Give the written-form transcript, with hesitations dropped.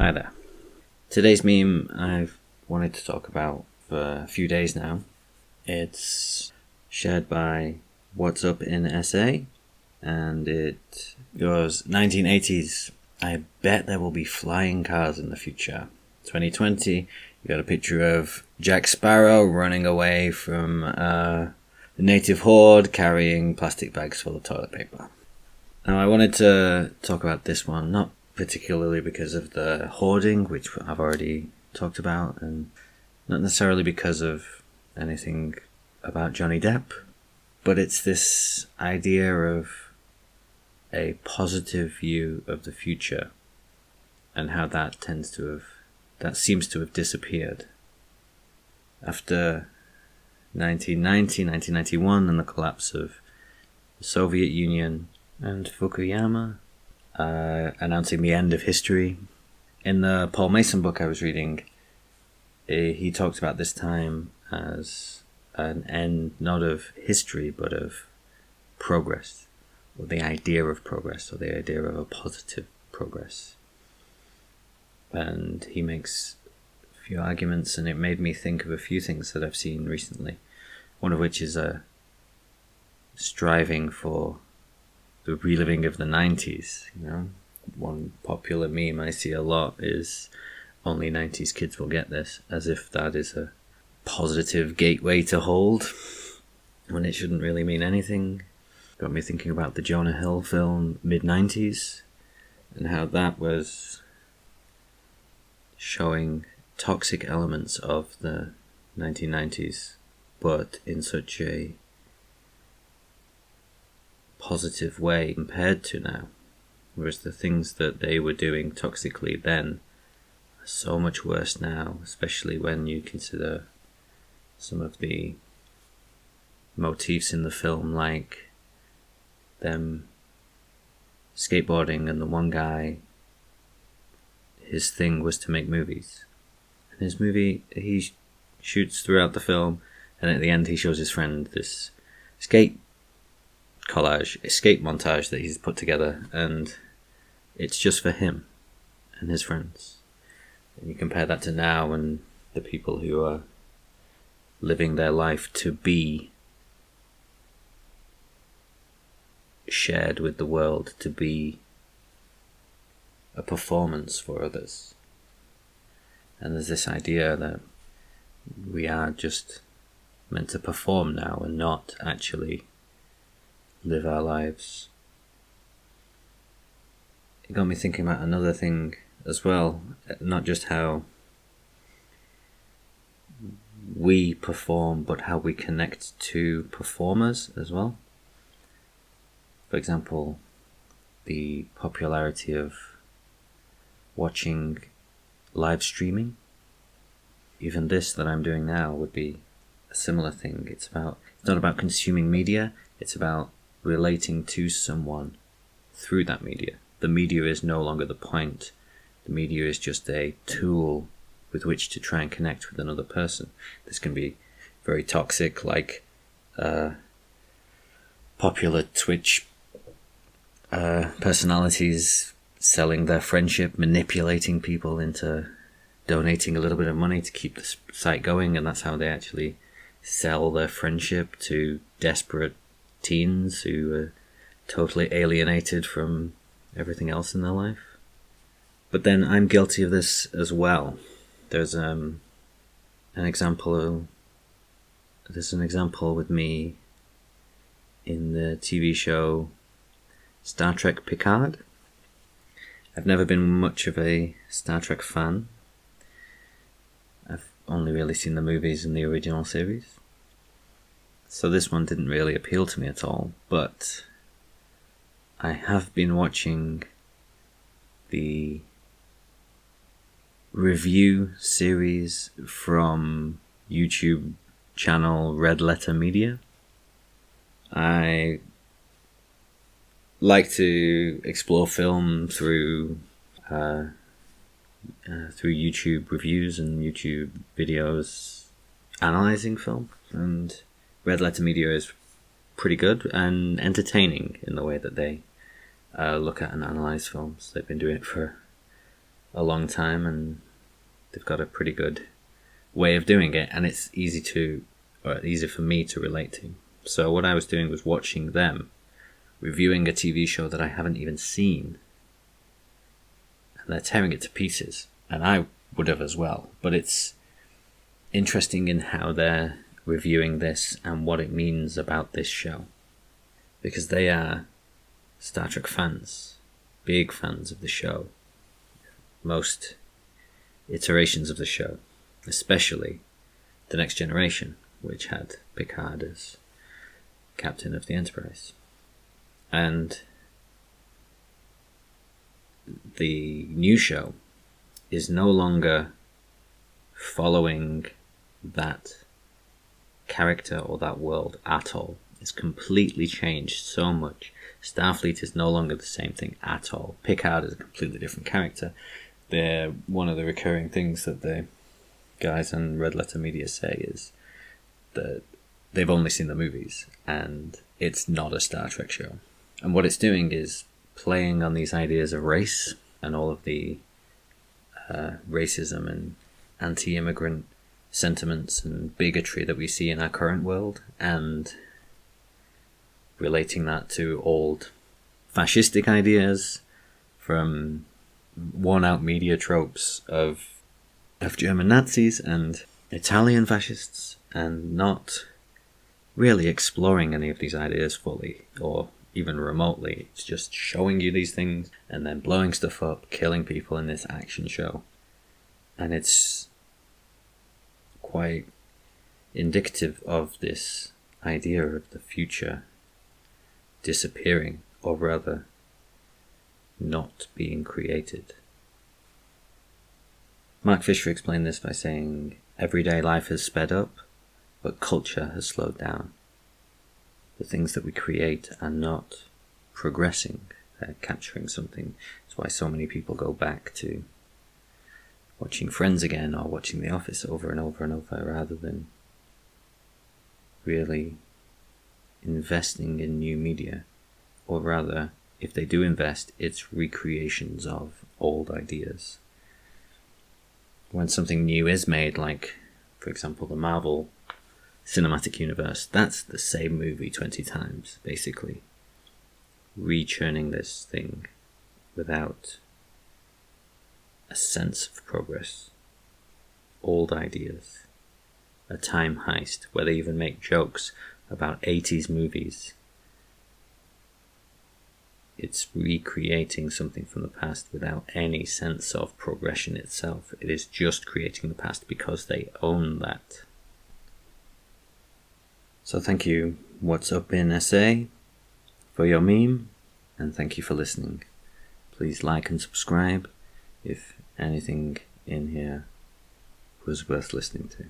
Hi there. Today's meme I've wanted to talk about for a few days now. It's shared by What's Up in SA, and it goes, 1980s, I bet there will be flying cars in the future. 2020, you got a picture of Jack Sparrow running away from a native horde carrying plastic bags full of toilet paper. Now I wanted to talk about this one, not particularly because of the hoarding, which I've already talked about, and not necessarily because of anything about Johnny Depp, but it's this idea of a positive view of the future and how that seems to have disappeared. After 1990, 1991 and the collapse of the Soviet Union and Fukuyama, announcing the end of history. In the Paul Mason book I was reading, he talked about this time as an end not of history but of progress, or the idea of progress, or the idea of a positive progress. And he makes a few arguments, and it made me think of a few things that I've seen recently, one of which is a striving for the reliving of the 90s, One popular meme I see a lot is, only 90s kids will get this, as if that is a positive gateway to hold, when it shouldn't really mean anything. Got me thinking about the Jonah Hill film Mid-90s, and how that was showing toxic elements of the 1990s, but in such a positive way compared to now, whereas the things that they were doing toxically then are so much worse now, especially when you consider some of the motifs in the film, like them skateboarding, and the one guy, his thing was to make movies, and his movie he shoots throughout the film, and at the end he shows his friend this skate montage that he's put together, and it's just for him and his friends. And you compare that to now, and the people who are living their life to be shared with the world, to be a performance for others. And there's this idea that we are just meant to perform now and not actually live our lives. It got me thinking about another thing as well, not just how we perform, but how we connect to performers as well. For example, the popularity of watching live streaming. Even this that I'm doing now would be a similar thing. It's not about consuming media, it's about relating to someone through that media. The media is no longer the point. The media is just a tool with which to try and connect with another person. This can be very toxic, like popular Twitch personalities selling their friendship, manipulating people into donating a little bit of money to keep the site going, and that's how they actually sell their friendship to desperate teens who are totally alienated from everything else in their life. But then I'm guilty of this as well. There's an example with me in the TV show Star Trek Picard. I've never been much of a Star Trek fan. I've only really seen the movies and the original series, so this one didn't really appeal to me at all. But I have been watching the review series from YouTube channel Red Letter Media. I like to explore film through YouTube reviews and YouTube videos analysing film, and Red Letter Media is pretty good and entertaining in the way that they look at and analyse films. They've been doing it for a long time, and they've got a pretty good way of doing it, and it's easy for me to relate to. So what I was doing was watching them reviewing a TV show that I haven't even seen, and they're tearing it to pieces, and I would have as well. But it's interesting in how they're reviewing this and what it means about this show, because they are Star Trek fans, big fans of the show, most iterations of the show, especially The Next Generation, which had Picard as captain of the Enterprise. And the new show is no longer following that character or that world at all. It's completely changed so much. Starfleet is no longer the same thing at all. Picard is a completely different character. They're one of the recurring things that the guys on Red Letter Media say is that they've only seen the movies and it's not a Star Trek show. And what it's doing is playing on these ideas of race and all of the racism and anti-immigrant sentiments and bigotry that we see in our current world, and relating that to old fascistic ideas from worn-out media tropes of German Nazis and Italian fascists, and not really exploring any of these ideas fully or even remotely. It's just showing you these things and then blowing stuff up, killing people in this action show. And it's quite indicative of this idea of the future disappearing, or rather not being created. Mark Fisher explained this by saying, everyday life has sped up, but culture has slowed down. The things that we create are not progressing, they're capturing something. That's why so many people go back to watching Friends again or watching The Office over and over and over, rather than really investing in new media. Or rather, if they do invest, it's recreations of old ideas. When something new is made, like, for example, the Marvel Cinematic Universe, that's the same movie 20 times, basically. Rechurning this thing without a sense of progress. Old ideas. A time heist, where they even make jokes about 80s movies. It's recreating something from the past without any sense of progression itself. It is just creating the past because they own that. So thank you, What's Up in SA, for your meme, and thank you for listening. Please like and subscribe if anything in here was worth listening to.